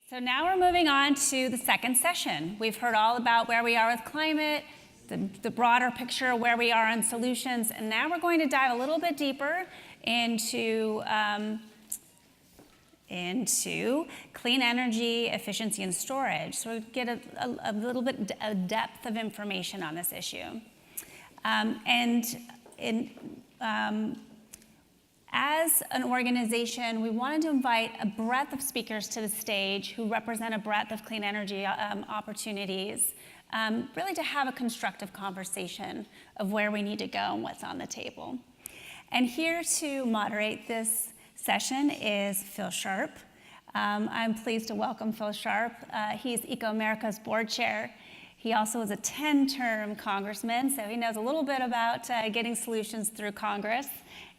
So now we're moving on to the second session. We've heard all about where we are with climate, the broader picture of where we are on solutions, and now we're going to dive a little bit deeper into clean energy, efficiency, and storage. So we get a little bit of depth of information on this issue. As an organization, we wanted to invite a breadth of speakers to the stage who represent a breadth of clean energy opportunities, really to have a constructive conversation of where we need to go and what's on the table. And here to moderate this session is Phil Sharp. I'm pleased to welcome Phil Sharp. He's Eco-America's board chair. He also was a 10-term congressman, so he knows a little bit about getting solutions through Congress,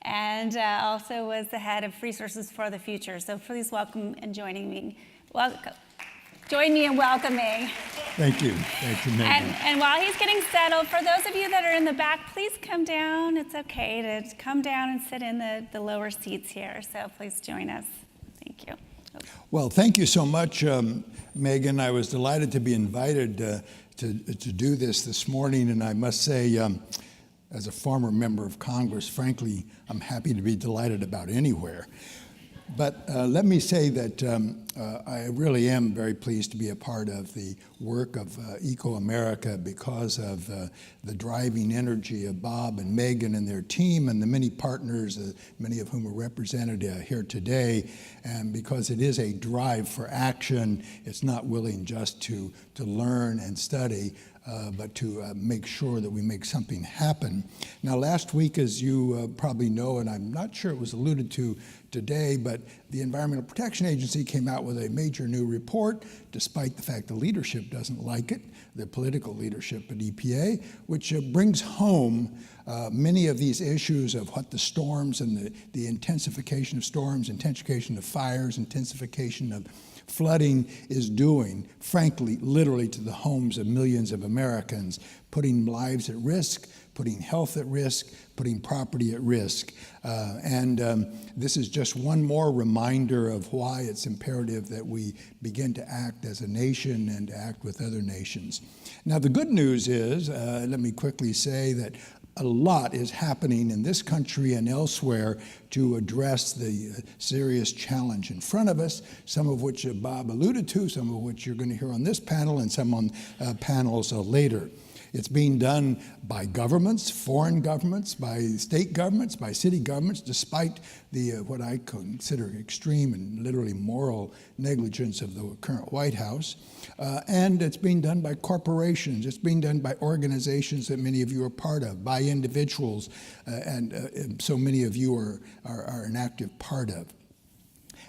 and also was the head of Resources for the Future. So please welcome and join me in welcoming. Thank you. Thank you, Megan. And while he's getting settled, for those of you that are in the back, please come down. It's okay to come down and sit in the lower seats here. So please join us. Thank you. Well, thank you so much, Megan. I was delighted to be invited to do this morning, and I must say, as a former member of Congress, frankly, I'm happy to be delighted about anywhere. But let me say that I really am very pleased to be a part of the work of Eco-America because of the driving energy of Bob and Megan and their team and the many partners, many of whom are represented here today, and because it is a drive for action. It's not willing just to learn and study, but to make sure that we make something happen. Now, last week, as you probably know, and I'm not sure it was alluded to today, but the Environmental Protection Agency came out with a major new report, despite the fact the leadership doesn't like it, the political leadership at EPA, which brings home many of these issues of what the storms and the intensification of storms, intensification of fires, intensification of flooding is doing, frankly, literally to the homes of millions of Americans, putting lives at risk, putting health at risk, putting property at risk. This is just one more reminder of why it's imperative that we begin to act as a nation and to act with other nations. Now, the good news is, let me quickly say that a lot is happening in this country and elsewhere to address the serious challenge in front of us, some of which Bob alluded to, some of which you're going to hear on this panel and some on panels later. It's being done by governments, foreign governments, by state governments, by city governments, despite the what I consider extreme and literally moral negligence of the current White House. And it's being done by corporations. It's being done by organizations that many of you are part of, by individuals, and so many of you are an active part of.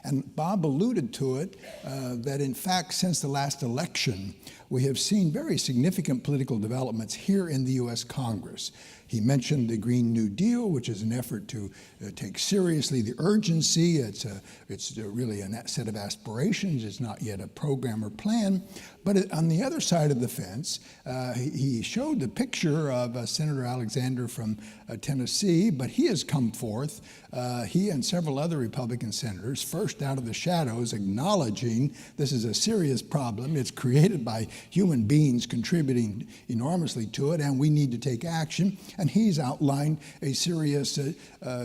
And Bob alluded to it, that in fact, since the last election, we have seen very significant political developments here in the U.S. Congress. He mentioned the Green New Deal, which is an effort to take seriously the urgency. It's really a set of aspirations. It's not yet a program or plan. But on the other side of the fence, he showed the picture of Senator Alexander from Tennessee, but he has come forth, he and several other Republican senators, first out of the shadows, acknowledging this is a serious problem. It's created by human beings contributing enormously to it, and we need to take action. And he's outlined a serious,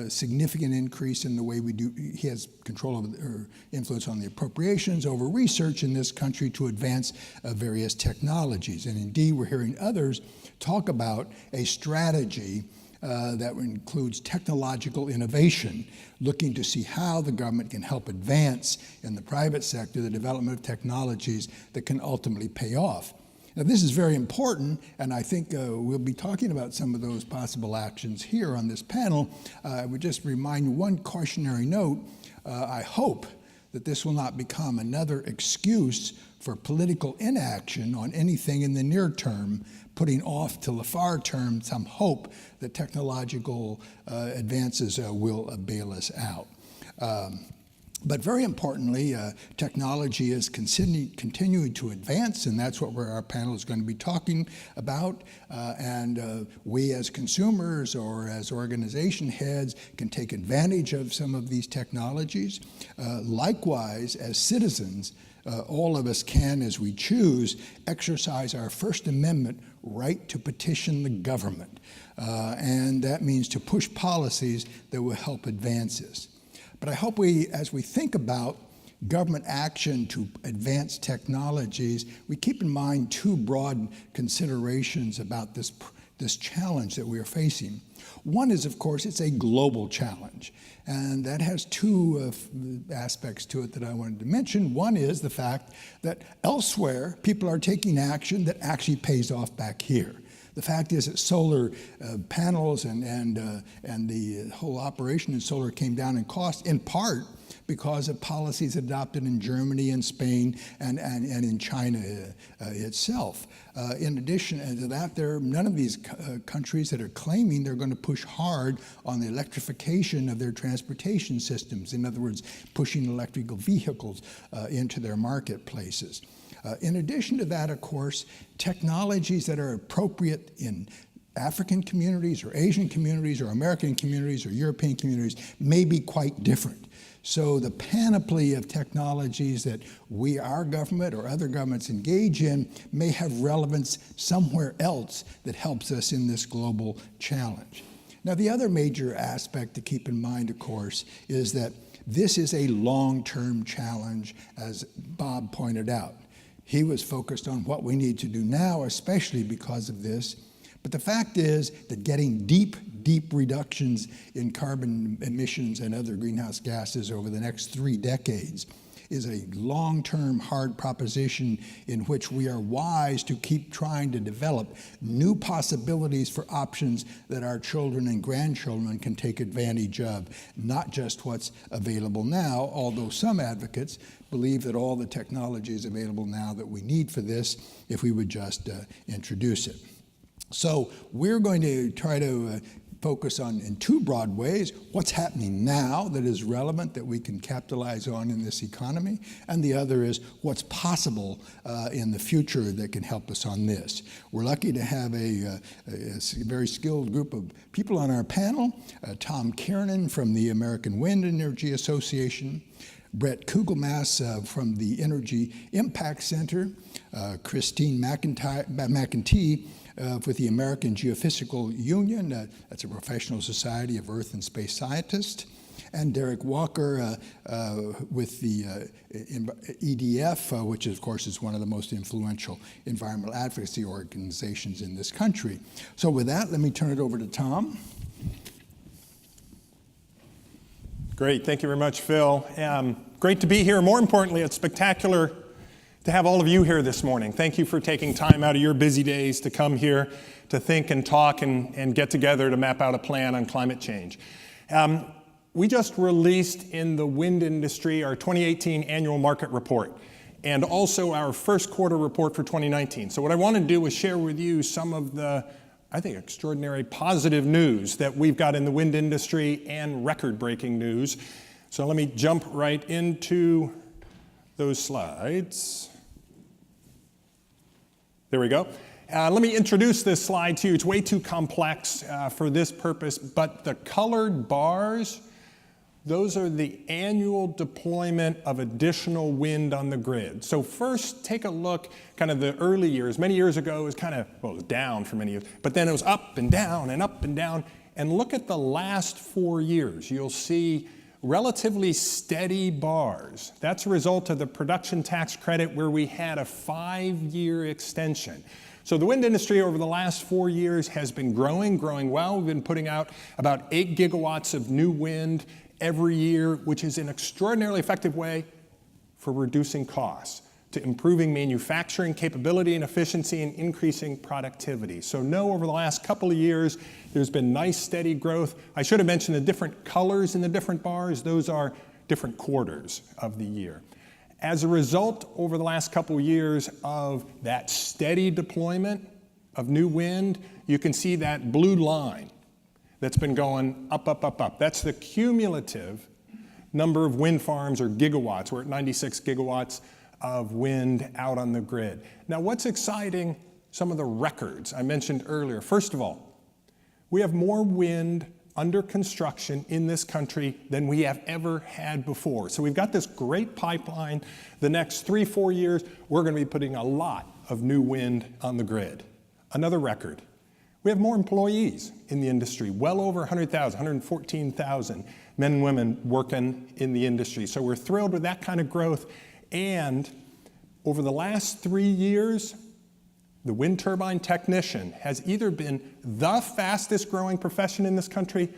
significant increase in the way we do. He has control of or influence on the appropriations over research in this country to advance various technologies. And indeed, we're hearing others talk about a strategy that includes technological innovation, looking to see how the government can help advance in the private sector the development of technologies that can ultimately pay off. Now, this is very important, and I think we'll be talking about some of those possible actions here on this panel. I would just remind one cautionary note. I hope that this will not become another excuse for political inaction on anything in the near term, putting off till the far term some hope that technological advances will bail us out. But very importantly, technology is continuing to advance, and that's what our panel is going to be talking about. And we as consumers or as organization heads can take advantage of some of these technologies. Likewise, as citizens, all of us can, as we choose, exercise our First Amendment right to petition the government. And that means to push policies that will help advance this. But I hope as we think about government action to advance technologies, we keep in mind two broad considerations about this challenge that we are facing. One is, of course, it's a global challenge. And that has two aspects to it that I wanted to mention. One is the fact that elsewhere, people are taking action that actually pays off back here. The fact is that solar panels and the whole operation in solar came down in cost, in part because of policies adopted in Germany and Spain and in China itself. In addition to that, there are none of these countries that are claiming they're going to push hard on the electrification of their transportation systems. In other words, pushing electrical vehicles into their marketplaces. In addition to that, of course, technologies that are appropriate in African communities or Asian communities or American communities or European communities may be quite different. So the panoply of technologies that our government or other governments engage in may have relevance somewhere else that helps us in this global challenge. Now, the other major aspect to keep in mind, of course, is that this is a long-term challenge, as Bob pointed out. He was focused on what we need to do now, especially because of this. But the fact is that getting deep reductions in carbon emissions and other greenhouse gases over the next 3 decades is a long-term hard proposition in which we are wise to keep trying to develop new possibilities for options that our children and grandchildren can take advantage of, not just what's available now, although some advocates believe that all the technology is available now that we need for this if we would just introduce it. So we're going to try to focus on, in 2 broad ways, what's happening now that is relevant that we can capitalize on in this economy, and the other is what's possible in the future that can help us on this. We're lucky to have a very skilled group of people on our panel. Tom Kiernan from the American Wind Energy Association, Bret Kugelmass from the Energy Impact Center, Christine McEntee with the American Geophysical Union, that's a professional society of earth and space scientists, and Derek Walker with the EDF, which of course is one of the most influential environmental advocacy organizations in this country. So with that, let me turn it over to Tom. Great, thank you very much, Phil. Great to be here. More importantly, it's spectacular to have all of you here this morning. Thank you for taking time out of your busy days to come here to think and talk and get together to map out a plan on climate change. We just released in the wind industry our 2018 annual market report and also our first quarter report for 2019. So what I want to do is share with you some of the, I think, extraordinary positive news that we've got in the wind industry and record-breaking news. So let me jump right into those slides. There we go. Let me introduce this slide to you. It's way too complex for this purpose, but the colored bars, those are the annual deployment of additional wind on the grid. So first, take a look, kind of the early years. Many years ago, it was kind of, well, it was down for many years, but then it was up and down and up and down. And look at the last 4 years. You'll see relatively steady bars. That's a result of the production tax credit where we had a 5-year extension. So the wind industry over the last 4 years has been growing well. We've been putting out about 8 gigawatts of new wind every year, which is an extraordinarily effective way for reducing costs, to improving manufacturing capability and efficiency and increasing productivity. So over the last couple of years, there's been nice steady growth. I should have mentioned the different colors in the different bars. Those are different quarters of the year. As a result, over the last couple of years of that steady deployment of new wind, you can see that blue line that's been going up, up, up, up. That's the cumulative number of wind farms or gigawatts. We're at 96 gigawatts of wind out on the grid. Now, what's exciting, some of the records I mentioned earlier. First of all, we have more wind under construction in this country than we have ever had before. So we've got this great pipeline. The next 3-4 years, we're going to be putting a lot of new wind on the grid. Another record. We have more employees in the industry, well over 100,000, 114,000 men and women working in the industry. So we're thrilled with that kind of growth. And over the last 3 years, the wind turbine technician has either been the fastest growing profession in this country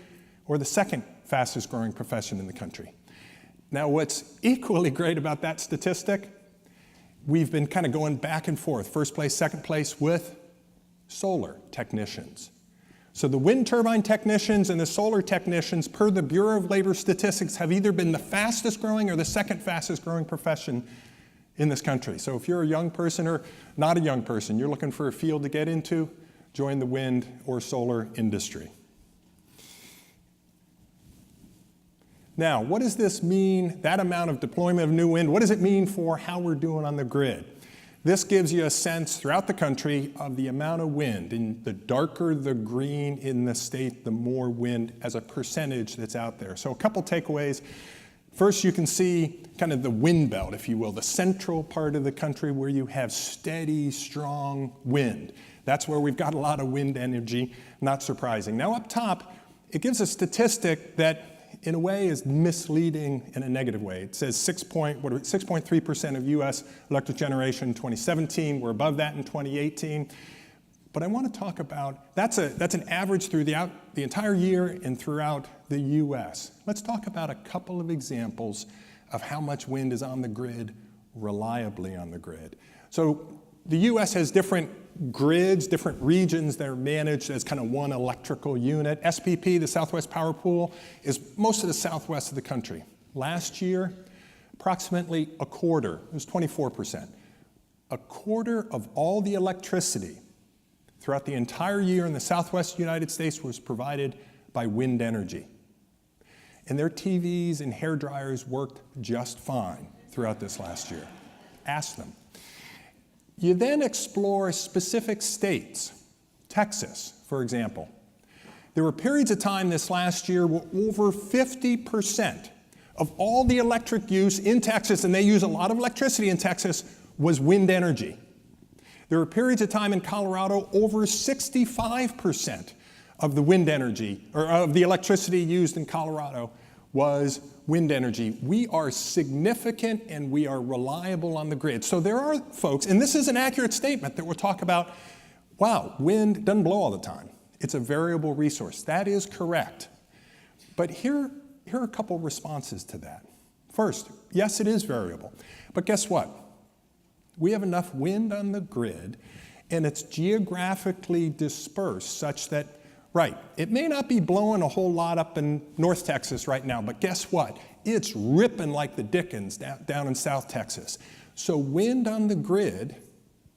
or the second fastest growing profession in the country. Now, what's equally great about that statistic, we've been kind of going back and forth, first place, second place with solar technicians. So the wind turbine technicians and the solar technicians, per the Bureau of Labor Statistics, have either been the fastest growing or the second fastest growing profession in this country. So if you're a young person or not a young person, you're looking for a field to get into, join the wind or solar industry. Now, what does this mean, that amount of deployment of new wind, what does it mean for how we're doing on the grid? This gives you a sense throughout the country of the amount of wind. And the darker the green in the state, the more wind as a percentage that's out there. So a couple takeaways. First, you can see kind of the wind belt, if you will, the central part of the country where you have steady, strong wind. That's where we've got a lot of wind energy, not surprising. Now up top, it gives a statistic that in a way is misleading in a negative way. It says 6.3% of US electric generation in 2017. We're above that in 2018. But I want to talk about, that's an average through the entire year and throughout the US. Let's talk about a couple of examples of how much wind is on the grid, reliably on the grid. So the US has different grids, different regions that are managed as kind of one electrical unit. SPP, the Southwest Power Pool, is most of the southwest of the country. Last year, approximately a quarter, it was 24%. A quarter of all the electricity throughout the entire year in the southwest United States was provided by wind energy. And their TVs and hair dryers worked just fine throughout this last year. Ask them. You then explore specific states. Texas, for example. There were periods of time this last year where over 50% of all the electric use in Texas, and they use a lot of electricity in Texas, was wind energy. There were periods of time in Colorado, over 65% of the wind energy, or of the electricity used in Colorado, was wind energy. We are significant and we are reliable on the grid. So there are folks, and this is an accurate statement that will talk about, wow, wind doesn't blow all the time. It's a variable resource. That is correct. But here are a couple responses to that. First, yes, it is variable. But guess what? We have enough wind on the grid, and it's geographically dispersed such that, right, it may not be blowing a whole lot up in North Texas right now, but guess what? It's ripping like the dickens down in South Texas. So wind on the grid,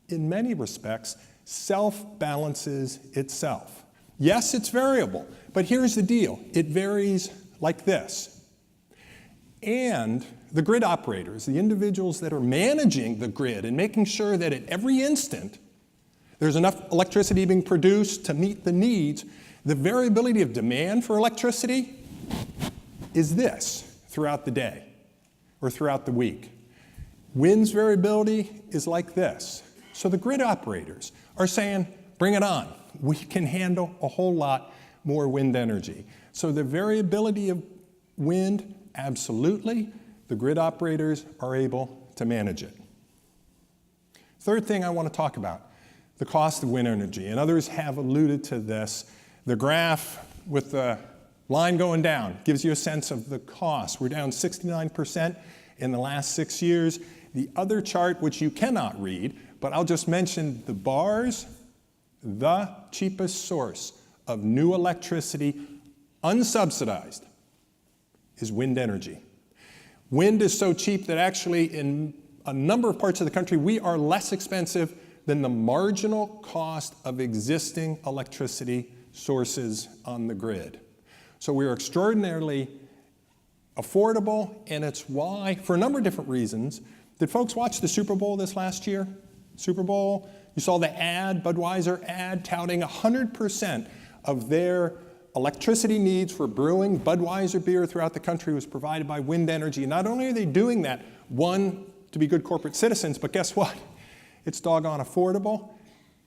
in many respects, self-balances itself. Yes, it's variable, but here's the deal. It varies like this. And the grid operators, the individuals that are managing the grid and making sure that at every instant there's enough electricity being produced to meet the needs, the variability of demand for electricity is this throughout the day or throughout the week. Wind's variability is like this. So the grid operators are saying, bring it on. We can handle a whole lot more wind energy. So the variability of wind, absolutely. The grid operators are able to manage it. Third thing I want to talk about, the cost of wind energy. And others have alluded to this. The graph with the line going down gives you a sense of the cost. We're down 69% in the last 6 years. The other chart, which you cannot read, but I'll just mention the bars, the cheapest source of new electricity, unsubsidized, is wind energy. Wind is so cheap that actually in a number of parts of the country, we are less expensive than the marginal cost of existing electricity sources on the grid. So we are extraordinarily affordable, and it's why, for a number of different reasons. Did folks watch the Super Bowl this last year? Super Bowl, you saw the ad, Budweiser ad, touting 100% of their electricity needs for brewing Budweiser beer throughout the country was provided by wind energy. And not only are they doing that, one, to be good corporate citizens, but guess what? It's doggone affordable,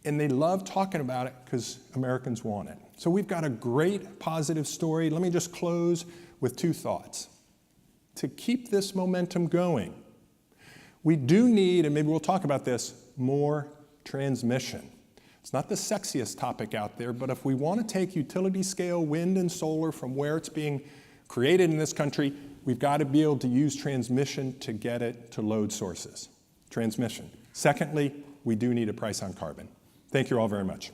and they love talking about it because Americans want it. So we've got a great positive story. Let me just close with two thoughts. To keep this momentum going, we do need, and maybe we'll talk about this, more transmission. It's not the sexiest topic out there, but if we want to take utility scale wind and solar from where it's being created in this country, we've got to be able to use transmission to get it to load sources. Transmission. Secondly, we do need a price on carbon. Thank you all very much.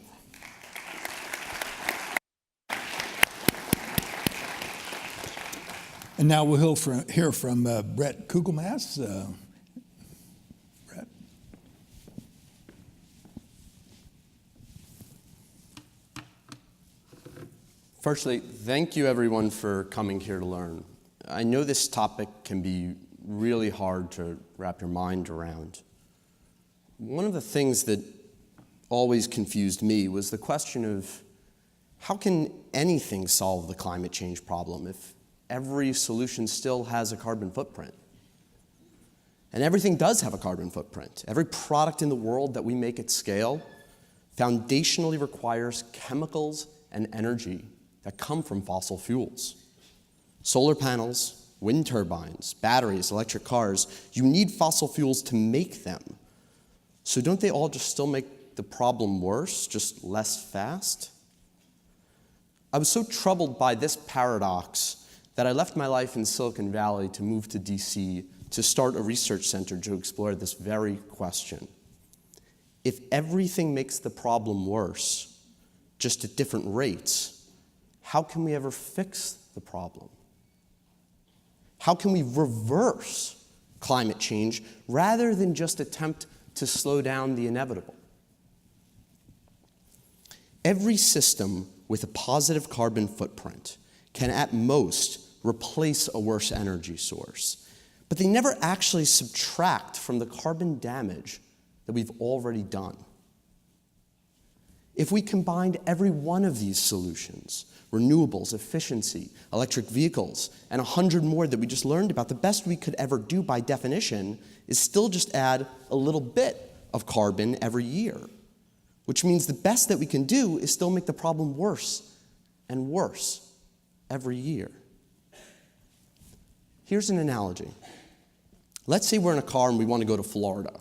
And now we'll hear from Bret Kugelmass. Bret. Firstly, thank you everyone for coming here to learn. I know this topic can be really hard to wrap your mind around. One of the things that always confused me was the question of how can anything solve the climate change problem if every solution still has a carbon footprint? And everything does have a carbon footprint. Every product in the world that we make at scale foundationally requires chemicals and energy that come from fossil fuels. Solar panels, wind turbines, batteries, electric cars, you need fossil fuels to make them. So don't they all just still make the problem worse, just less fast? I was so troubled by this paradox that I left my life in Silicon Valley to move to DC to start a research center to explore this very question. If everything makes the problem worse, just at different rates, how can we ever fix the problem? How can we reverse climate change rather than just attempt to slow down the inevitable? Every system with a positive carbon footprint can at most replace a worse energy source, but they never actually subtract from the carbon damage that we've already done. If we combined every one of these solutions, renewables, efficiency, electric vehicles, and 100 more that we just learned about, the best we could ever do by definition is still just add a little bit of carbon every year, which means the best that we can do is still make the problem worse and worse every year. Here's an analogy. Let's say we're in a car and we want to go to Florida,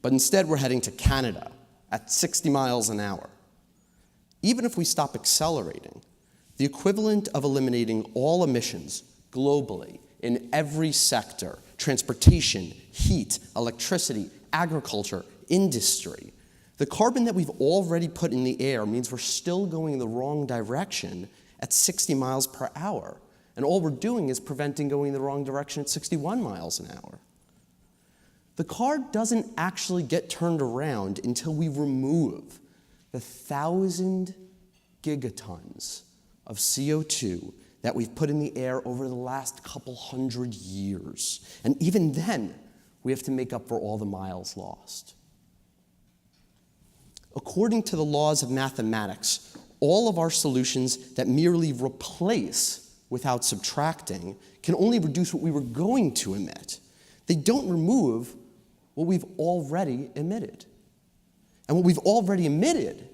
but instead we're heading to Canada at 60 miles an hour. Even if we stop accelerating, the equivalent of eliminating all emissions globally in every sector, transportation, heat, electricity, agriculture, industry, the carbon that we've already put in the air means we're still going the wrong direction at 60 miles per hour. And all we're doing is preventing going the wrong direction at 61 miles an hour. The car doesn't actually get turned around until we remove the 1,000 gigatons of CO2 that we've put in the air over the last couple hundred years. And even then, we have to make up for all the miles lost. According to the laws of mathematics, all of our solutions that merely replace without subtracting can only reduce what we were going to emit. They don't remove what we've already emitted. And what we've already emitted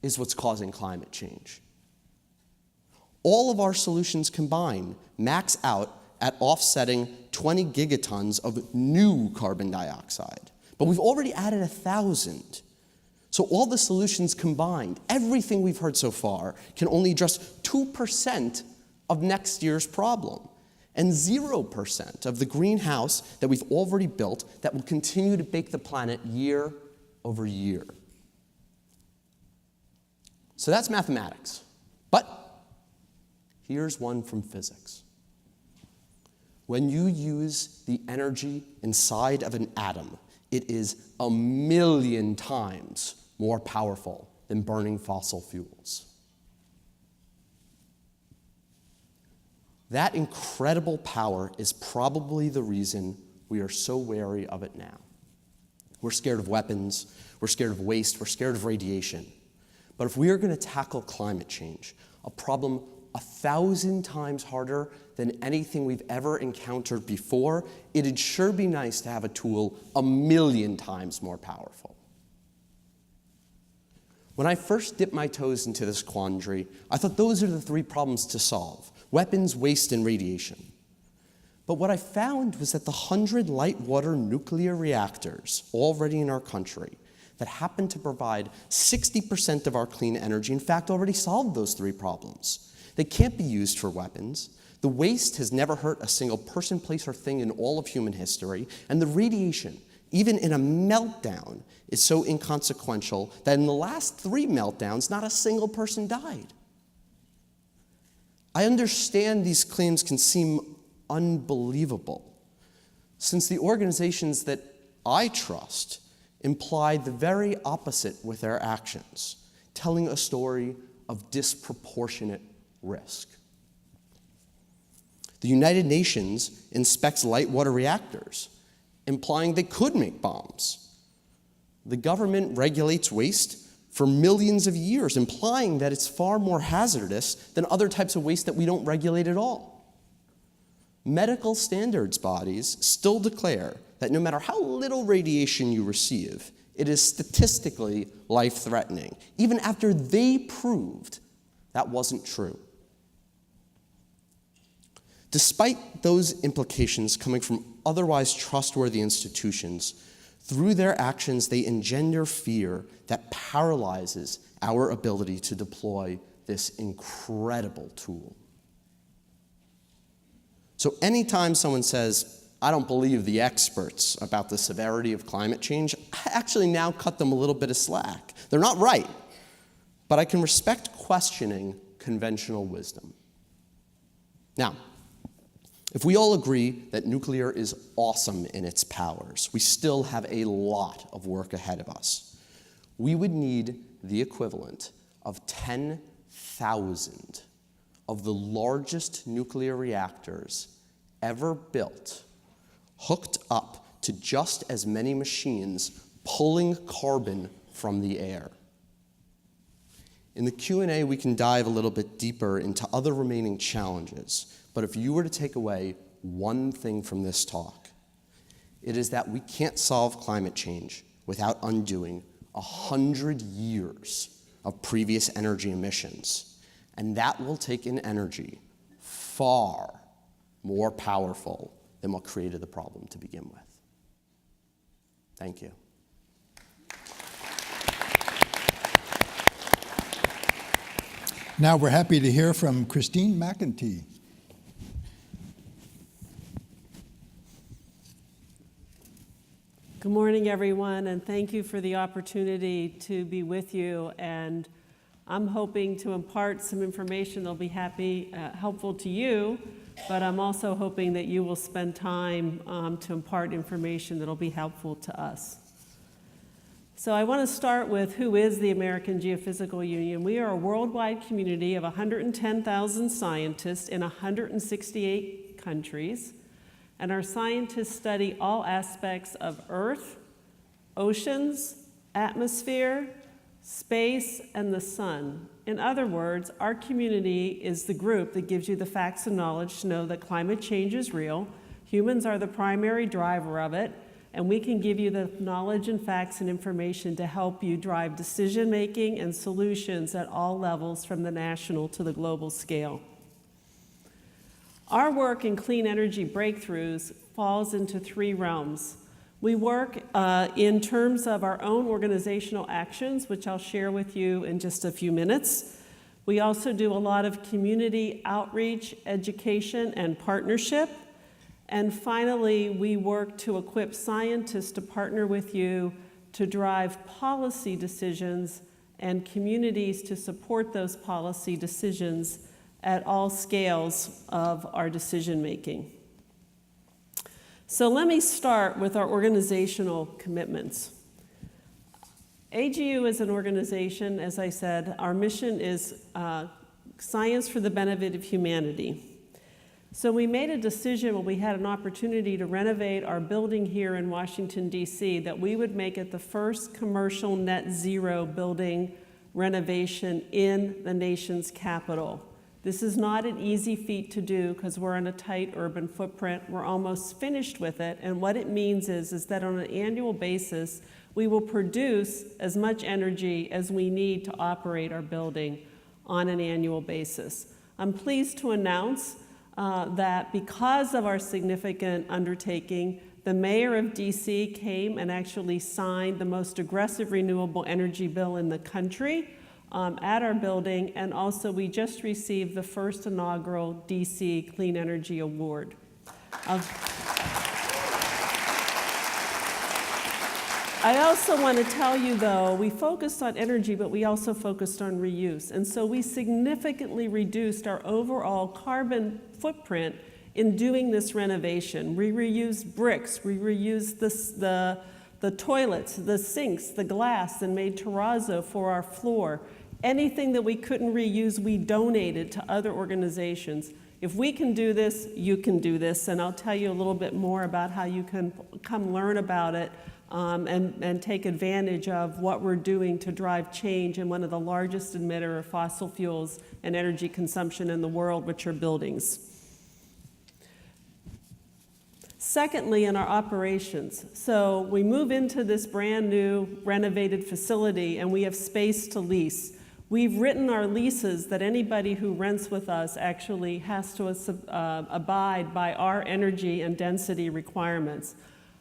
is what's causing climate change. All of our solutions combined max out at offsetting 20 gigatons of new carbon dioxide. But we've already added 1,000. So all the solutions combined, everything we've heard so far, can only address 2% of next year's problem, and 0% of the greenhouse that we've already built that will continue to bake the planet year over year. So that's mathematics. But here's one from physics. When you use the energy inside of an atom, it is 1,000,000 times more powerful than burning fossil fuels. That incredible power is probably the reason we are so wary of it now. We're scared of weapons, we're scared of waste, we're scared of radiation. But if we are going to tackle climate change, a problem 1,000 times harder than anything we've ever encountered before, it'd sure be nice to have a tool 1,000,000 times more powerful. When I first dipped my toes into this quandary, I thought those are the three problems to solve: weapons, waste, and radiation. But what I found was that the 100 light water nuclear reactors already in our country that happen to provide 60% of our clean energy, in fact, already solved those three problems. They can't be used for weapons. The waste has never hurt a single person, place, or thing in all of human history. And the radiation, even in a meltdown, is so inconsequential that in the last 3 meltdowns, not a single person died. I understand these claims can seem unbelievable, since the organizations that I trust imply the very opposite with their actions, telling a story of disproportionate risk. The United Nations inspects light water reactors, implying they could make bombs. The government regulates waste for millions of years, implying that it's far more hazardous than other types of waste that we don't regulate at all. Medical standards bodies still declare that no matter how little radiation you receive, it is statistically life-threatening, even after they proved that wasn't true. Despite those implications coming from otherwise trustworthy institutions, through their actions they engender fear that paralyzes our ability to deploy this incredible tool. So anytime someone says, "I don't believe the experts about the severity of climate change," I actually now cut them a little bit of slack. They're not right, but I can respect questioning conventional wisdom. Now, if we all agree that nuclear is awesome in its powers, we still have a lot of work ahead of us. We would need the equivalent of 10,000 of the largest nuclear reactors ever built, hooked up to just as many machines pulling carbon from the air. In the Q&A, we can dive a little bit deeper into other remaining challenges, but if you were to take away one thing from this talk, it is that we can't solve climate change without undoing 100 years of previous energy emissions. And that will take an energy far more powerful than what created the problem to begin with. Thank you. Now we're happy to hear from Christine McEntee. Good morning, everyone, and thank you for the opportunity to be with you. And I'm hoping to impart some information that'll be helpful to you, but I'm also hoping that you will spend time to impart information that'll be helpful to us. So I want to start with who is the American Geophysical Union. We are a worldwide community of 110,000 scientists in 168 countries, and our scientists study all aspects of Earth, oceans, atmosphere, space, and the sun. In other words, our community is the group that gives you the facts and knowledge to know that climate change is real. Humans are the primary driver of it, and we can give you the knowledge and facts and information to help you drive decision-making and solutions at all levels, from the national to the global scale. Our work in clean energy breakthroughs falls into 3 realms. We work in terms of our own organizational actions, which I'll share with you in just a few minutes. We also do a lot of community outreach, education, and partnership. And finally, we work to equip scientists to partner with you to drive policy decisions and communities to support those policy decisions at all scales of our decision making. So let me start with our organizational commitments. AGU is an organization, as I said, our mission is science for the benefit of humanity. So we made a decision when we had an opportunity to renovate our building here in Washington, D.C., that we would make it the first commercial net zero building renovation in the nation's capital. This is not an easy feat to do because we're on a tight urban footprint. We're almost finished with it, and what it means is that on an annual basis, we will produce as much energy as we need to operate our building on an annual basis. I'm pleased to announce that because of our significant undertaking, the mayor of DC came and actually signed the most aggressive renewable energy bill in the country at our building, and also we just received the first inaugural DC Clean Energy Award. I also want to tell you, though, we focused on energy, but we also focused on reuse. And so we significantly reduced our overall carbon footprint in doing this renovation. We reused bricks, we reused the toilets, the sinks, the glass, and made terrazzo for our floor. Anything that we couldn't reuse, we donated to other organizations. If we can do this, you can do this, and I'll tell you a little bit more about how you can come learn about it and take advantage of what we're doing to drive change in one of the largest emitter of fossil fuels and energy consumption in the world, which are buildings. Secondly, in our operations. So we move into this brand new renovated facility and we have space to lease. We've written our leases that anybody who rents with us actually has to abide by our energy and density requirements.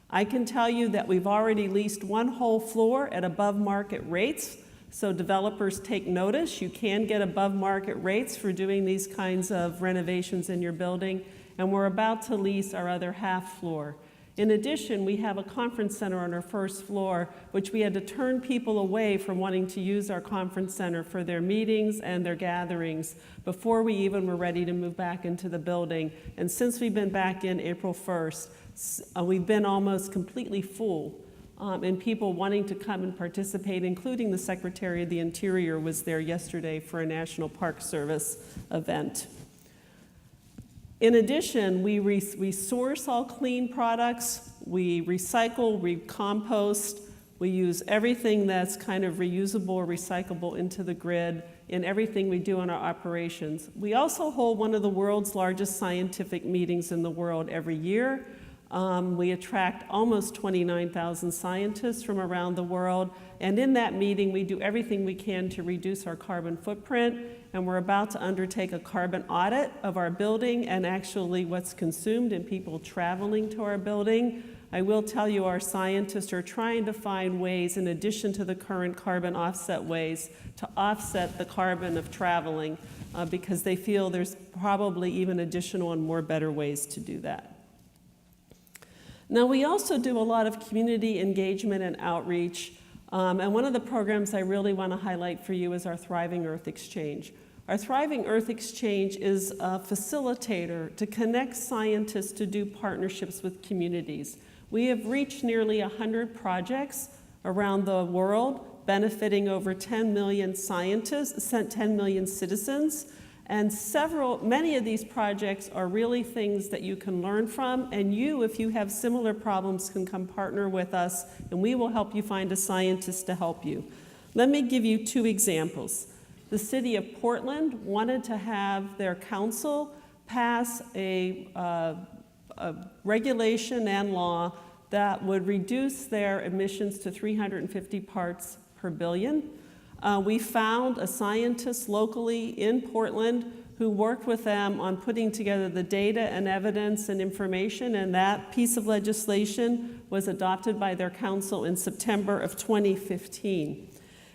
I can tell you that we've already leased one whole floor at above market rates, so developers take notice. You can get above market rates for doing these kinds of renovations in your building, and we're about to lease our other half floor. In addition, we have a conference center on our first floor, which we had to turn people away from wanting to use our conference center for their meetings and their gatherings before we even were ready to move back into the building. And since we've been back in April 1st, we've been almost completely full, and people wanting to come and participate, including the Secretary of the Interior was there yesterday for a National Park Service event. In addition, we source all clean products, we recycle, we compost, we use everything that's kind of reusable or recyclable into the grid in everything we do in our operations. We also hold one of the world's largest scientific meetings in the world every year. We attract almost 29,000 scientists from around the world, and in that meeting we do everything we can to reduce our carbon footprint, and we're about to undertake a carbon audit of our building and actually what's consumed in people traveling to our building. I will tell you our scientists are trying to find ways, in addition to the current carbon offset ways, to offset the carbon of traveling because they feel there's probably even additional and more better ways to do that. Now, we also do a lot of community engagement and outreach, and one of the programs I really want to highlight for you is our Thriving Earth Exchange. Our Thriving Earth Exchange is a facilitator to connect scientists to do partnerships with communities. We have reached nearly 100 projects around the world, benefiting over 10 million scientists, 10 million citizens. And many of these projects are really things that you can learn from, and you, if you have similar problems, can come partner with us, and we will help you find a scientist to help you. Let me give you two examples. The city of Portland wanted to have their council pass a regulation and law that would reduce their emissions to 350 parts per billion. We found a scientist locally in Portland who worked with them on putting together the data and evidence and information, and that piece of legislation was adopted by their council in September of 2015.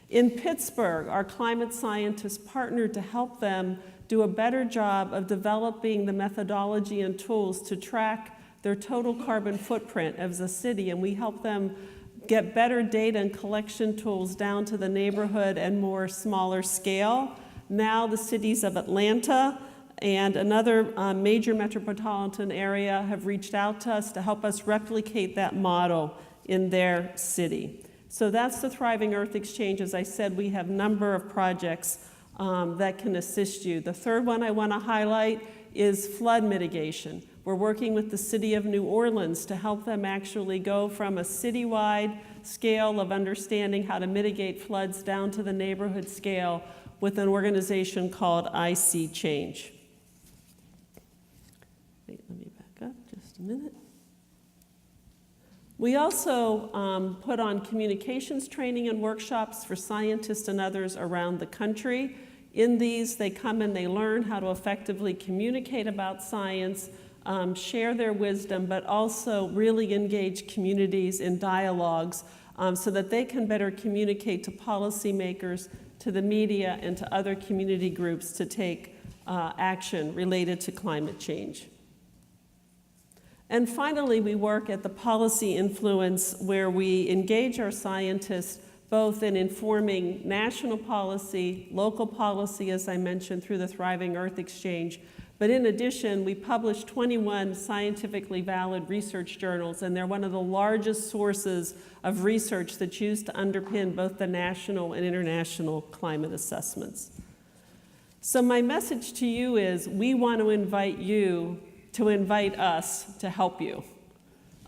In Pittsburgh, our climate scientists partnered to help them do a better job of developing the methodology and tools to track their total carbon footprint as a city, and we helped them get better data and collection tools down to the neighborhood and more smaller scale. Now the cities of Atlanta and another major metropolitan area have reached out to us to help us replicate that model in their city. So that's the Thriving Earth Exchange. As I said, we have a number of projects that can assist you. The third one I want to highlight is flood mitigation. We're working with the city of New Orleans to help them actually go from a citywide scale of understanding how to mitigate floods down to the neighborhood scale with an organization called I See Change. Wait, let me back up just a minute. We also put on communications training and workshops for scientists and others around the country. In these, they come and they learn how to effectively communicate about science, share their wisdom, but also really engage communities in dialogues so that they can better communicate to policymakers, to the media, and to other community groups to take action related to climate change. And finally, we work at the policy influence where we engage our scientists both in informing national policy, local policy, as I mentioned, through the Thriving Earth Exchange. But in addition, we publish 21 scientifically valid research journals, and they're one of the largest sources of research that's used to underpin both the national and international climate assessments. So my message to you is we want to invite you to invite us to help you.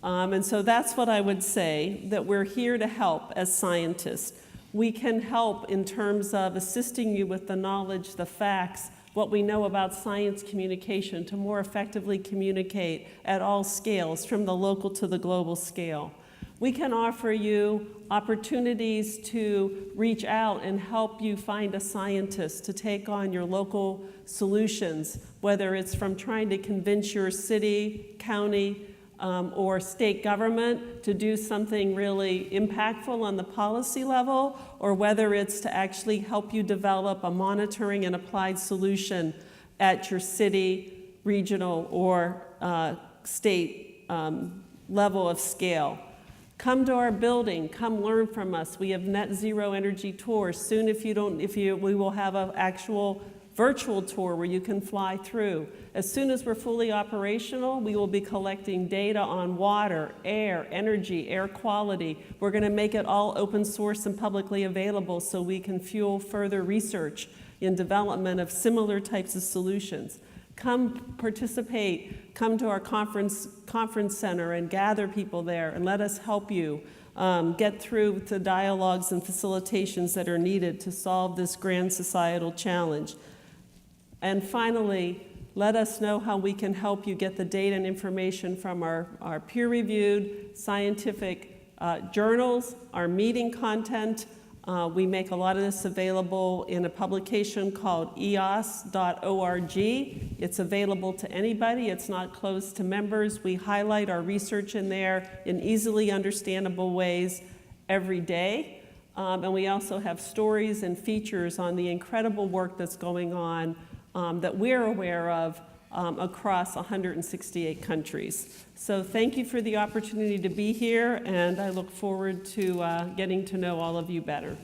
And so that's what I would say, that we're here to help as scientists. We can help in terms of assisting you with the knowledge, the facts, what we know about science communication to more effectively communicate at all scales, from the local to the global scale. We can offer you opportunities to reach out and help you find a scientist to take on your local solutions, whether it's from trying to convince your city, county, or state government to do something really impactful on the policy level, or whether it's to actually help you develop a monitoring and applied solution at your city, regional, or state level of scale. Come to our building, come learn from us. We have net zero energy tours. Soon, we will have an actual virtual tour where you can fly through. As soon as we're fully operational, we will be collecting data on water, air, energy, air quality. We're going to make it all open source and publicly available so we can fuel further research in development of similar types of solutions. Come participate, come to our conference center and gather people there and let us help you get through the dialogues and facilitations that are needed to solve this grand societal challenge. And finally, let us know how we can help you get the data and information from our peer-reviewed scientific journals, our meeting content. We make a lot of this available in a publication called eos.org. It's available to anybody. It's not closed to members. We highlight our research in there in easily understandable ways every day. And we also have stories and features on the incredible work that's going on that we're aware of across 168 countries. So thank you for the opportunity to be here, and I look forward to getting to know all of you better.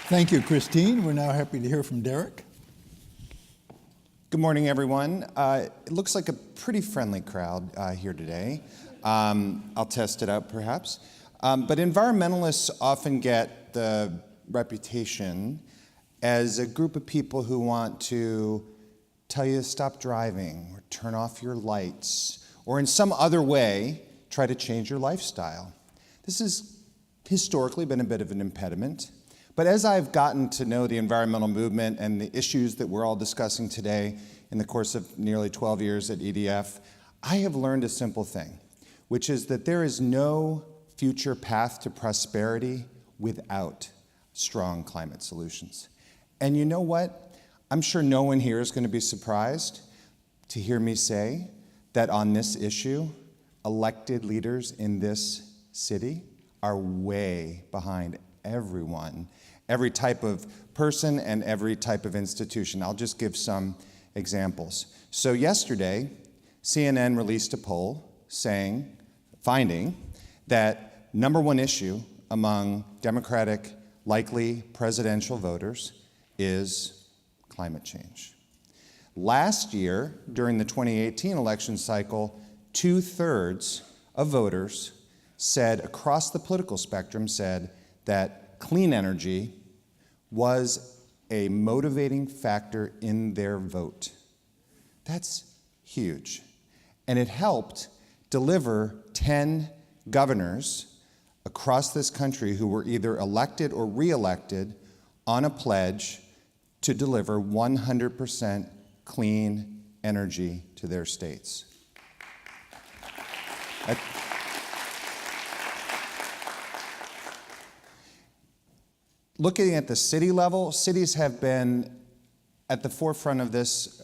Thank you, Christine. We're now happy to hear from Derek. Good morning, everyone. It looks like a pretty friendly crowd here today. I'll test it out, perhaps. But environmentalists often get the reputation as a group of people who want to tell you to stop driving, or turn off your lights, or in some other way try to change your lifestyle. This has historically been a bit of an impediment. But as I've gotten to know the environmental movement and the issues that we're all discussing today in the course of nearly 12 years at EDF, I have learned a simple thing, which is that there is no future path to prosperity without strong climate solutions. And you know what? I'm sure no one here is going to be surprised to hear me say that on this issue, elected leaders in this city are way behind everyone, every type of person and every type of institution. I'll just give some examples. So yesterday, CNN released a poll finding that #1 issue among Democratic likely presidential voters is climate change. Last year, during the 2018 election cycle, 2/3 of voters across the political spectrum said that clean energy was a motivating factor in their vote. That's huge. And it helped deliver 10 governors across this country who were either elected or re-elected on a pledge to deliver 100% clean energy to their states. Looking at the city level, cities have been at the forefront of this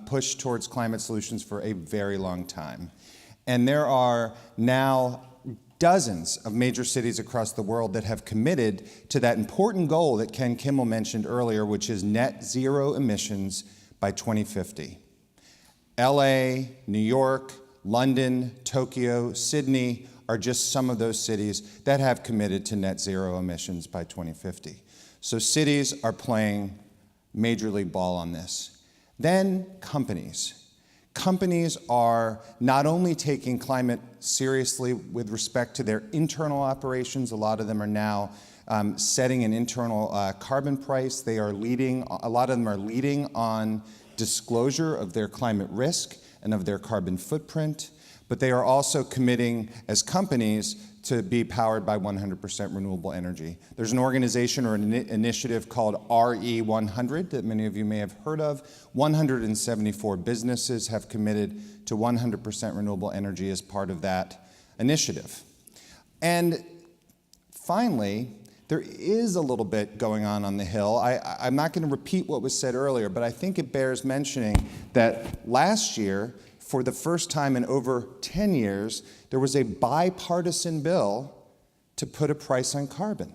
push towards climate solutions for a very long time. And there are now dozens of major cities across the world that have committed to that important goal that Ken Kimmel mentioned earlier, which is net zero emissions by 2050. LA, New York, London, Tokyo, Sydney are just some of those cities that have committed to net zero emissions by 2050. So cities are playing major league ball on this. Then companies. Companies are not only taking climate seriously with respect to their internal operations, a lot of them are now setting an internal carbon price. They are leading, a lot of them are leading on disclosure of their climate risk and of their carbon footprint, but they are also committing as companies to be powered by 100% renewable energy. There's an organization or an initiative called RE100 that many of you may have heard of. 174 businesses have committed to 100% renewable energy as part of that initiative. And finally, there is a little bit going on the Hill. I'm not going to repeat what was said earlier, but I think it bears mentioning that last year, for the first time in over 10 years, there was a bipartisan bill to put a price on carbon.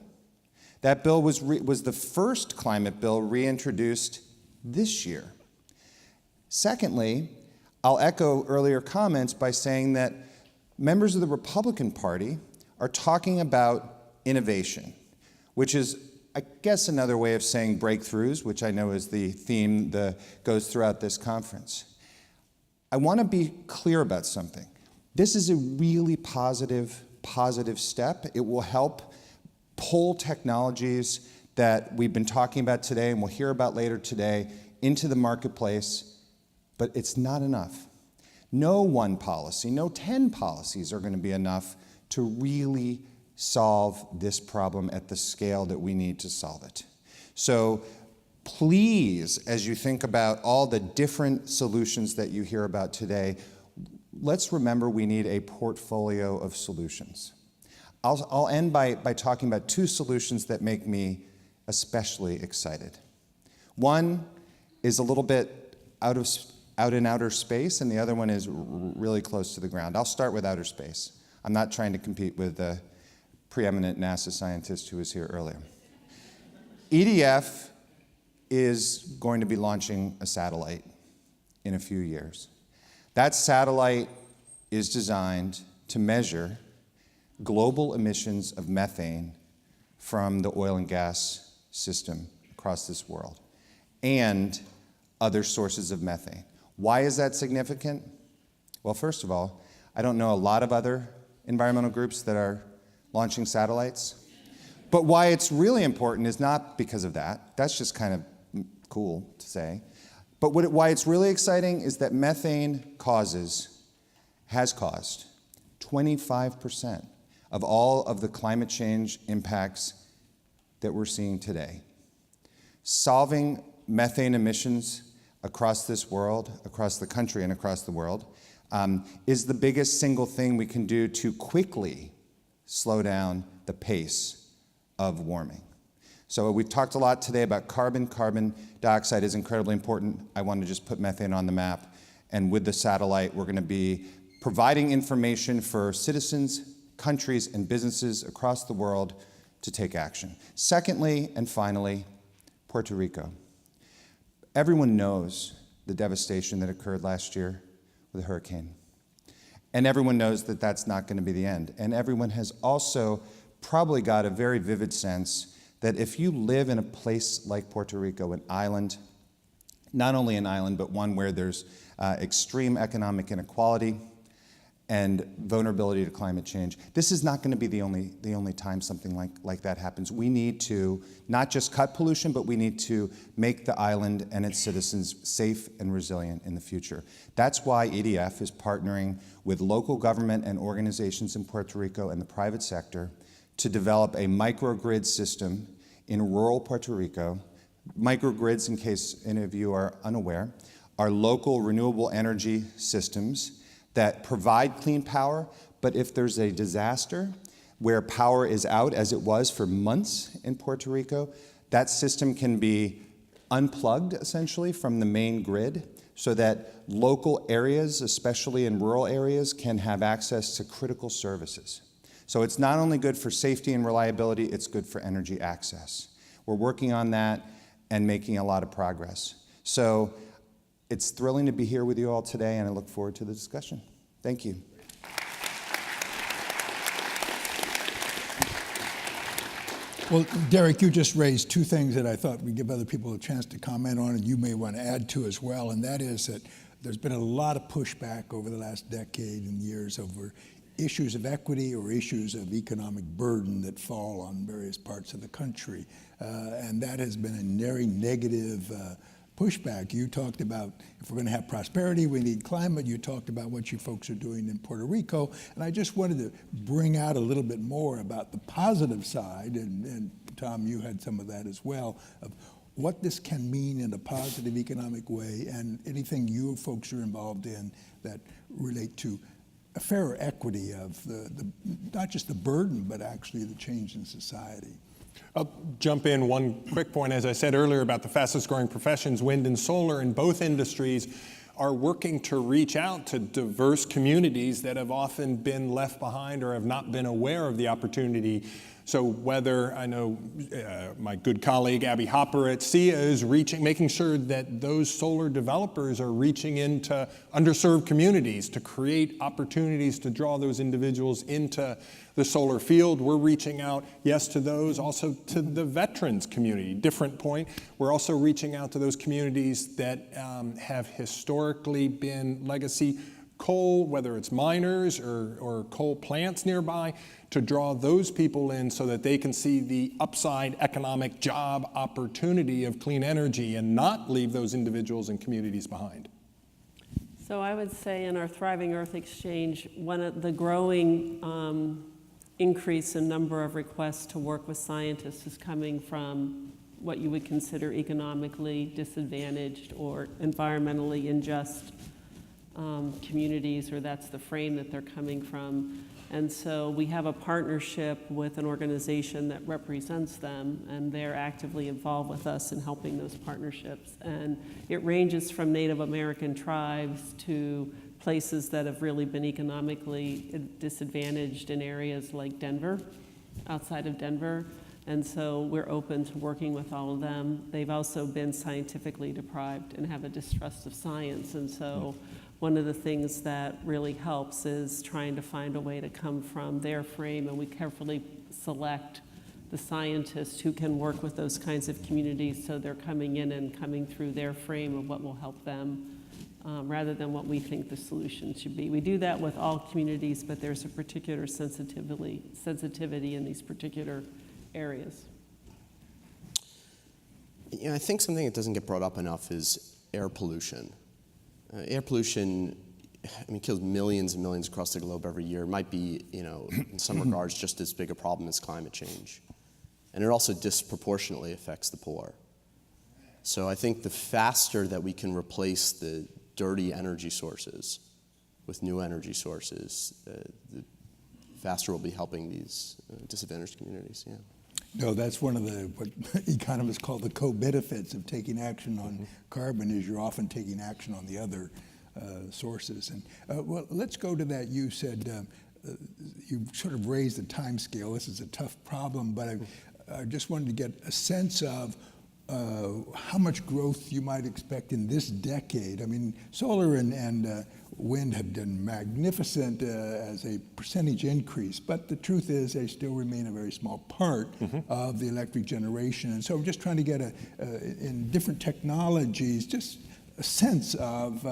That bill was the first climate bill reintroduced this year. Secondly, I'll echo earlier comments by saying that members of the Republican Party are talking about innovation, which is, I guess, another way of saying breakthroughs, which I know is the theme that goes throughout this conference. I want to be clear about something. This is a really positive step. It will help pull technologies that we've been talking about today and we'll hear about later today into the marketplace, but it's not enough. No one policy, no 10 policies are going to be enough to really solve this problem at the scale that we need to solve it. So please, as you think about all the different solutions that you hear about today, let's remember we need a portfolio of solutions. I'll end by talking about two solutions that make me especially excited. One is a little bit out in outer space, and the other one is really close to the ground. I'll start with outer space. I'm not trying to compete with the preeminent NASA scientist who was here earlier. EDF is going to be launching a satellite in a few years. That satellite is designed to measure global emissions of methane from the oil and gas system across this world and other sources of methane. Why is that significant? Well, first of all, I don't know a lot of other environmental groups that are launching satellites. But why it's really important is not because of that. That's just kind of cool to say. But why it's really exciting is that methane has caused 25% of all of the climate change impacts that we're seeing today. Solving methane emissions across this world, across the country and across the world, is the biggest single thing we can do to quickly slow down the pace of warming. So we've talked a lot today about carbon. Carbon dioxide is incredibly important. I want to just put methane on the map. And with the satellite, we're going to be providing information for citizens, countries, and businesses across the world to take action. Secondly, and finally, Puerto Rico. Everyone knows the devastation that occurred last year with a hurricane. And everyone knows that that's not going to be the end. And everyone has also probably got a very vivid sense that if you live in a place like Puerto Rico, an island, not only an island, but one where there's extreme economic inequality, and vulnerability to climate change. This is not going to be the only time something like that happens. We need to not just cut pollution, but we need to make the island and its citizens safe and resilient in the future. That's why EDF is partnering with local government and organizations in Puerto Rico and the private sector to develop a microgrid system in rural Puerto Rico. Microgrids, in case any of you are unaware, are local renewable energy systems that provide clean power, but if there's a disaster where power is out, as it was for months in Puerto Rico, that system can be unplugged, essentially, from the main grid so that local areas, especially in rural areas, can have access to critical services. So it's not only good for safety and reliability, it's good for energy access. We're working on that and making a lot of progress. So it's thrilling to be here with you all today, and I look forward to the discussion. Thank you. Well, Derek, you just raised two things that I thought we'd give other people a chance to comment on, and you may want to add to as well, and that is that there's been a lot of pushback over the last decade and years over issues of equity or issues of economic burden that fall on various parts of the country. And that has been a very negative pushback. You talked about if we're going to have prosperity, we need climate. You talked about what you folks are doing in Puerto Rico. And I just wanted to bring out a little bit more about the positive side, and Tom, you had some of that as well, of what this can mean in a positive economic way, and anything you folks are involved in that relate to a fairer equity of the not just the burden, but actually the change in society. I'll jump in one quick point. As I said earlier about the fastest growing professions, wind and solar, in both industries are working to reach out to diverse communities that have often been left behind or have not been aware of the opportunity. So whether, I know my good colleague Abby Hopper at SIA is making sure that those solar developers are reaching into underserved communities to create opportunities to draw those individuals into the solar field. We're reaching out, yes, to those, also to the veterans community. Different point. We're also reaching out to those communities that have historically been legacy coal, whether it's miners or coal plants nearby, to draw those people in so that they can see the upside economic job opportunity of clean energy and not leave those individuals and communities behind. So I would say in our Thriving Earth Exchange, one of the growing increase in number of requests to work with scientists is coming from what you would consider economically disadvantaged or environmentally unjust communities, or that's the frame that they're coming from. And so we have a partnership with an organization that represents them, and they're actively involved with us in helping those partnerships. And it ranges from Native American tribes to places that have really been economically disadvantaged in areas like Denver, outside of Denver. And so we're open to working with all of them. They've also been scientifically deprived and have a distrust of science. And so one of the things that really helps is trying to find a way to come from their frame, and we carefully select the scientists who can work with those kinds of communities so they're coming in and coming through their frame of what will help them rather than what we think the solution should be. We do that with all communities, but there's a particular sensitivity in these particular areas. You know, I think something that doesn't get brought up enough is air pollution. Air pollution, I mean, kills millions and millions across the globe every year. It might be, you know, in some regards, just as big a problem as climate change. And it also disproportionately affects the poor. So I think the faster that we can replace the dirty energy sources with new energy sources, the faster we'll be helping these disadvantaged communities, yeah. No, that's one of the, what economists call the co-benefits of taking action on carbon, is you're often taking action on the other sources. And well, let's go to that. You said you sort of raised the time scale. This is a tough problem, but I just wanted to get a sense of how much growth you might expect in this decade. I mean, solar and wind have done magnificent as a percentage increase, but the truth is they still remain a very small part of the electric generation. And so I'm just trying to get in different technologies, just a sense of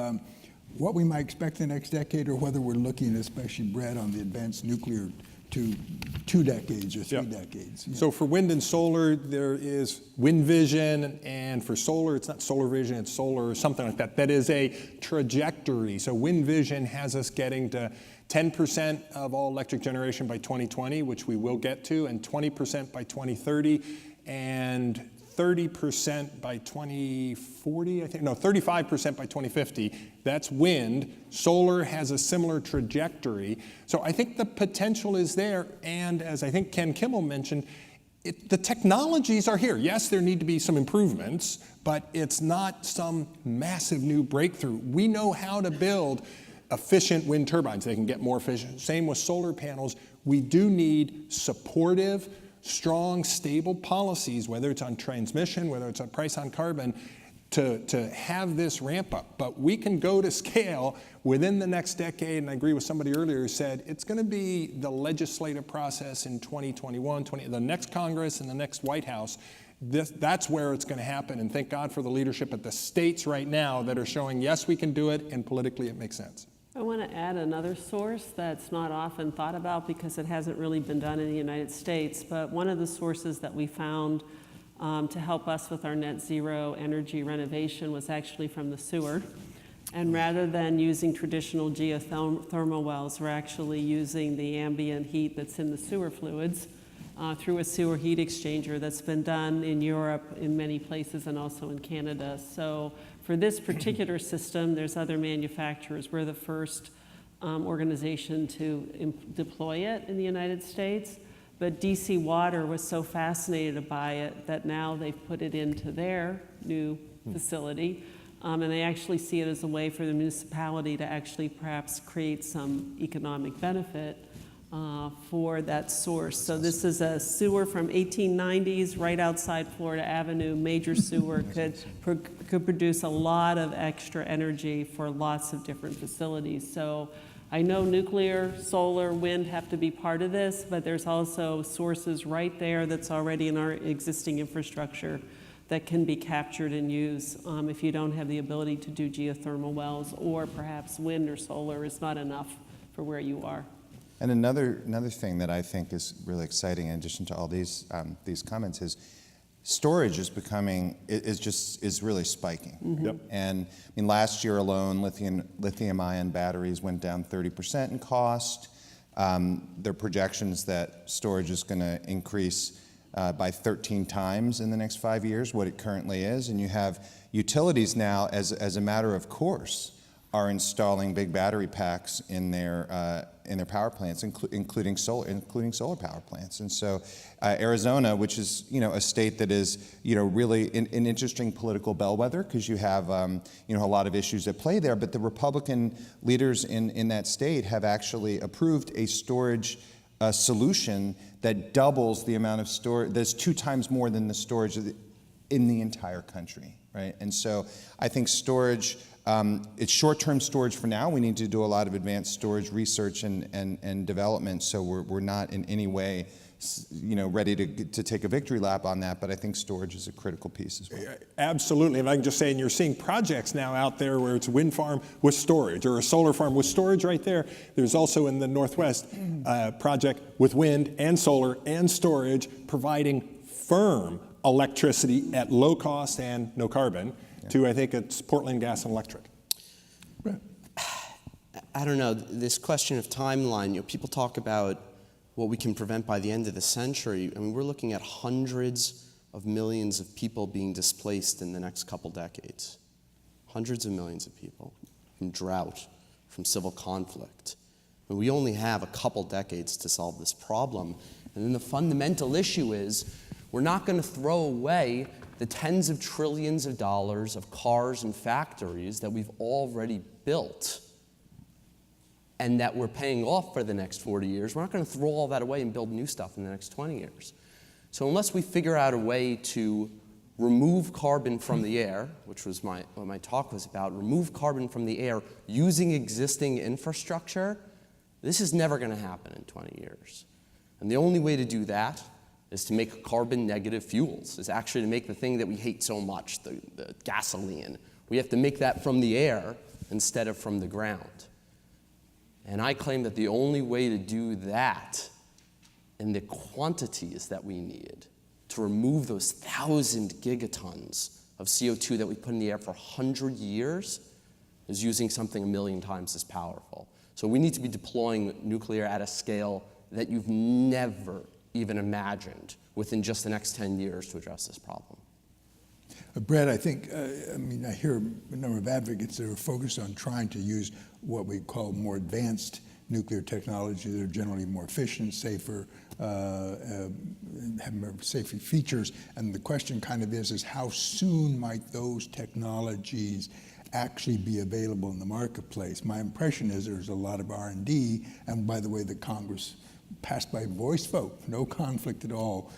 what we might expect the next decade, or whether we're looking, especially Bret, on the advanced nuclear to 2 decades or 3 Yep. decades. So for wind and solar, there is wind vision, and for solar, it's not solar vision, it's solar or something like that. That is a trajectory. So wind vision has us getting to 10% of all electric generation by 2020, which we will get to, and 20% by 2030, and 30% by 2040, I think. No, 35% by 2050. That's wind. Solar has a similar trajectory. So I think the potential is there. And as I think Ken Kimmel mentioned, the technologies are here. Yes, there need to be some improvements, but it's not some massive new breakthrough. We know how to build efficient wind turbines. They can get more efficient. Same with solar panels. We do need supportive, strong, stable policies, whether it's on transmission, whether it's on price on carbon, to have this ramp up. But we can go to scale within the next decade, and I agree with somebody earlier who said it's going to be the legislative process in 2021, the next Congress and the next White House. That's where it's going to happen, and thank God for the leadership at the states right now that are showing, yes, we can do it, and politically it makes sense. I want to add another source that's not often thought about because it hasn't really been done in the United States, but one of the sources that we found to help us with our net zero energy renovation was actually from the sewer. And rather than using traditional geothermal wells, we're actually using the ambient heat that's in the sewer fluids through a sewer heat exchanger that's been done in Europe in many places and also in Canada. So for this particular system, there's other manufacturers. We're the first organization to deploy it in the United States. But DC Water was so fascinated by it that now they've put it into their new facility. And they actually see it as a way for the municipality to actually perhaps create some economic benefit for that source. So this is a sewer from 1890s right outside Florida Avenue. Major sewer could produce a lot of extra energy for lots of different facilities. So I know nuclear, solar, wind have to be part of this, but there's also sources right there that's already in our existing infrastructure that can be captured and used if you don't have the ability to do geothermal wells, or perhaps wind or solar is not enough for where you are. And another thing that I think is really exciting, in addition to all these comments, is storage is really spiking. Mm-hmm. Yep. And I mean, last year alone, lithium-ion batteries went down 30% in cost. There are projections that storage is going to increase by 13 times in the next 5 years what it currently is. And you have utilities now, as a matter of course, are installing big battery packs in their power plants, including solar power plants. And so Arizona, which is a state that is really an interesting political bellwether, because you have a lot of issues at play there. But the Republican leaders in that state have actually approved a storage solution that doubles the amount of storage. That's 2 times more than the storage in the entire country, right? And so I think storage. It's short-term storage for now. We need to do a lot of advanced storage research and development, so we're not in any way ready to take a victory lap on that, but I think storage is a critical piece as well. Absolutely, and I can just say, and you're seeing projects now out there where it's a wind farm with storage or a solar farm with storage right there. There's also in the Northwest a project with wind and solar and storage providing firm electricity at low cost and no carbon. To, I think it's Portland Gas and Electric. Right. I don't know, this question of timeline, people talk about what we can prevent by the end of the century. I mean, we're looking at hundreds of millions of people being displaced in the next couple decades. Hundreds of millions of people from drought, from civil conflict. And we only have a couple decades to solve this problem. And then the fundamental issue is we're not going to throw away the tens of trillions of dollars of cars and factories that we've already built and that we're paying off for the next 40 years. We're not going to throw all that away and build new stuff in the next 20 years. So unless we figure out a way to remove carbon from the air, which was what my talk was about, remove carbon from the air using existing infrastructure, this is never going to happen in 20 years. And the only way to do that is to make carbon negative fuels, is actually to make the thing that we hate so much, the gasoline. We have to make that from the air, instead of from the ground. And I claim that the only way to do that in the quantities that we need to remove those 1,000 gigatons of CO2 that we put in the air for 100 years is using something 1,000,000 times as powerful. So we need to be deploying nuclear at a scale that you've never even imagined within just the next 10 years to address this problem. Bret, I think, I hear a number of advocates that are focused on trying to use what we call more advanced nuclear technology that are generally more efficient, safer, have more safety features. And the question kind of is how soon might those technologies actually be available in the marketplace? My impression is there's a lot of R&D, and by the way, the Congress passed by voice vote, no conflict at all,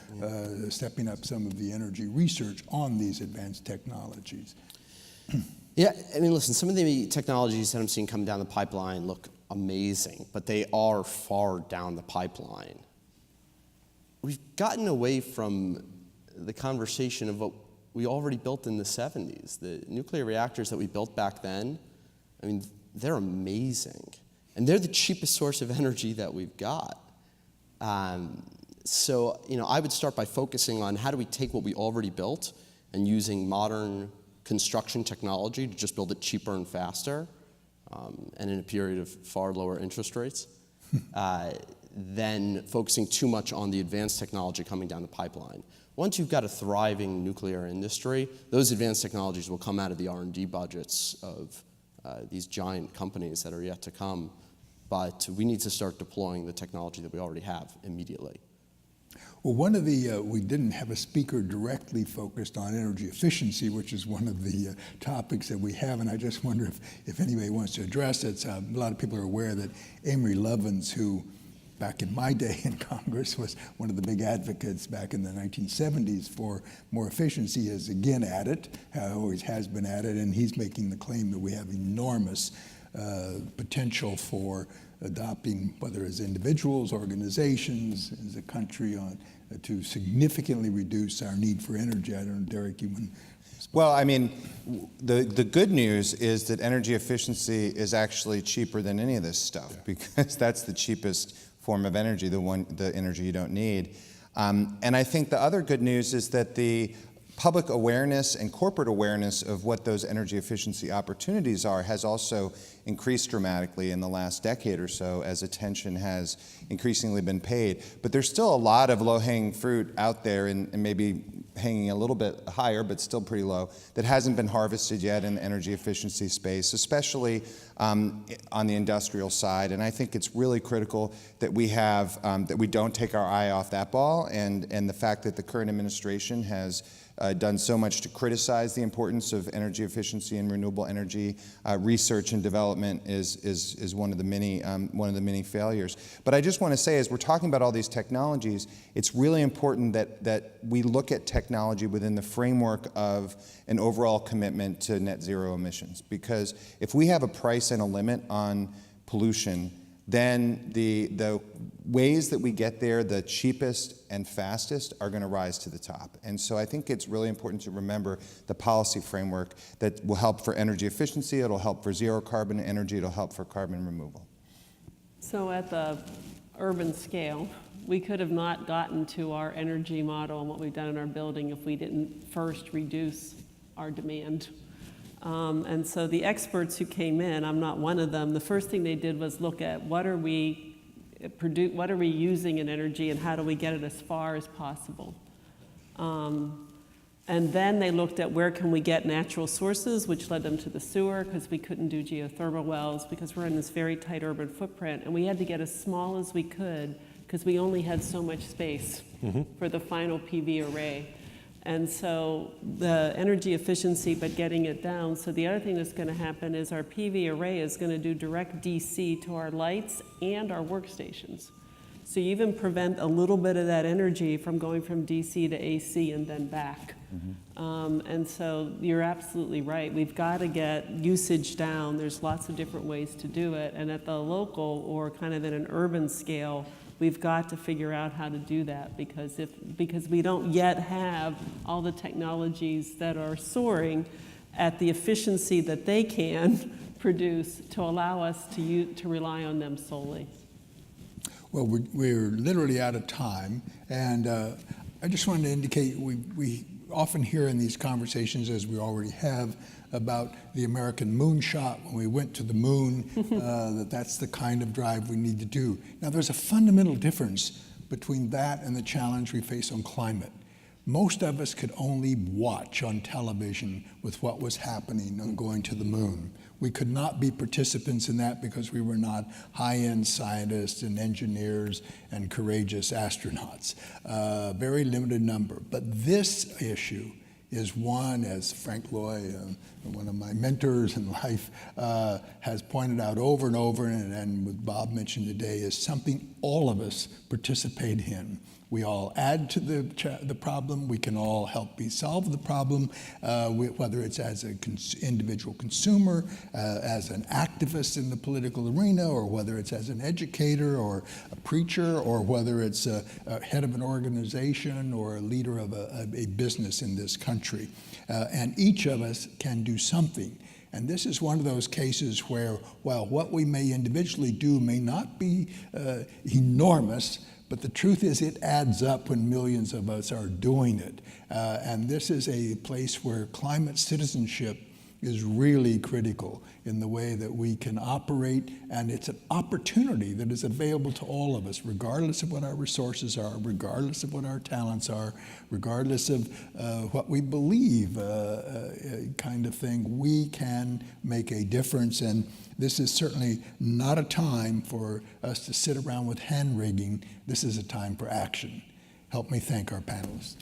stepping up some of the energy research on these advanced technologies. Yeah, I mean, listen, some of the technologies that I'm seeing coming down the pipeline look amazing, but they are far down the pipeline. We've gotten away from the conversation of what we already built in the 70s. The nuclear reactors that we built back then, I mean, they're amazing. And they're the cheapest source of energy that we've got. So, I would start by focusing on how do we take what we already built and using modern construction technology to just build it cheaper and faster, and in a period of far lower interest rates, than focusing too much on the advanced technology coming down the pipeline. Once you've got a thriving nuclear industry, those advanced technologies will come out of the R&D budgets of these giant companies that are yet to come. But we need to start deploying the technology that we already have immediately. Well, one of the, we didn't have a speaker directly focused on energy efficiency, which is one of the topics that we have, and I just wonder if anybody wants to address it. A lot of people are aware that Amory Lovins, who back in my day in Congress was one of the big advocates back in the 1970s for more efficiency, is again at it, always has been at it, and he's making the claim that we have enormous potential for adopting, whether as individuals, organizations, as a country, to significantly reduce our need for energy. I don't know, Derek, you want to... Well, I mean, the good news is that energy efficiency is actually cheaper than any of this stuff, because that's the cheapest form of energy, the energy you don't need. And I think the other good news is that the public awareness and corporate awareness of what those energy efficiency opportunities are has also increased dramatically in the last decade or so as attention has increasingly been paid. But there's still a lot of low-hanging fruit out there, and maybe hanging a little bit higher, but still pretty low, that hasn't been harvested yet in the energy efficiency space, especially on the industrial side. And I think it's really critical that we have, that we don't take our eye off that ball, and the fact that the current administration has done so much to criticize the importance of energy efficiency and renewable energy research and development is one of the many failures. But I just want to say, as we're talking about all these technologies, it's really important that we look at technology within the framework of an overall commitment to net zero emissions. Because if we have a price and a limit on pollution, then the ways that we get there, the cheapest and fastest, are going to rise to the top. And so I think it's really important to remember the policy framework that will help for energy efficiency, it'll help for zero carbon energy, it'll help for carbon removal. So at the urban scale, we could have not gotten to our energy model and what we've done in our building if we didn't first reduce our demand. And so the experts who came in, I'm not one of them, the first thing they did was look at what are we using in energy and how do we get it as far as possible. And then they looked at where can we get natural sources, which led them to the sewer, because we couldn't do geothermal wells because we're in this very tight urban footprint, and we had to get as small as we could because we only had so much space for the final PV array. And so the energy efficiency, but getting it down. So the other thing that's going to happen is our PV array is going to do direct DC to our lights and our workstations. So you even prevent a little bit of that energy from going from DC to AC and then back. And so you're absolutely right. We've got to get usage down. There's lots of different ways to do it. And at the local or kind of in an urban scale, we've got to figure out how to do that, because we don't yet have all the technologies that are soaring at the efficiency that they can produce to allow us to rely on them solely. Well, we're literally out of time, and I just wanted to indicate we often hear in these conversations, as we already have, about the American moonshot when we went to the moon, that's the kind of drive we need to do. Now, there's a fundamental difference between that and the challenge we face on climate. Most of us could only watch on television with what was happening on going to the moon. We could not be participants in that because we were not high-end scientists and engineers and courageous astronauts. Very limited number. But this issue is one, as Frank Loy, one of my mentors in life, has pointed out over and over, and what Bob mentioned today, is something all of us participate in. We all add to the problem. We can all help solve the problem, whether it's as an individual consumer, as an activist in the political arena, or whether it's as an educator or a preacher, or whether it's a head of an organization or a leader of a business in this country. And each of us can do something. And this is one of those cases where, while what we may individually do may not be enormous, but the truth is it adds up when millions of us are doing it. And this is a place where climate citizenship is really critical in the way that we can operate, and it's an opportunity that is available to all of us, regardless of what our resources are, regardless of what our talents are, regardless of what we believe, kind of thing. We can make a difference, and this is certainly not a time for us to sit around with hand-wringing. This is a time for action. Help me thank our panelists.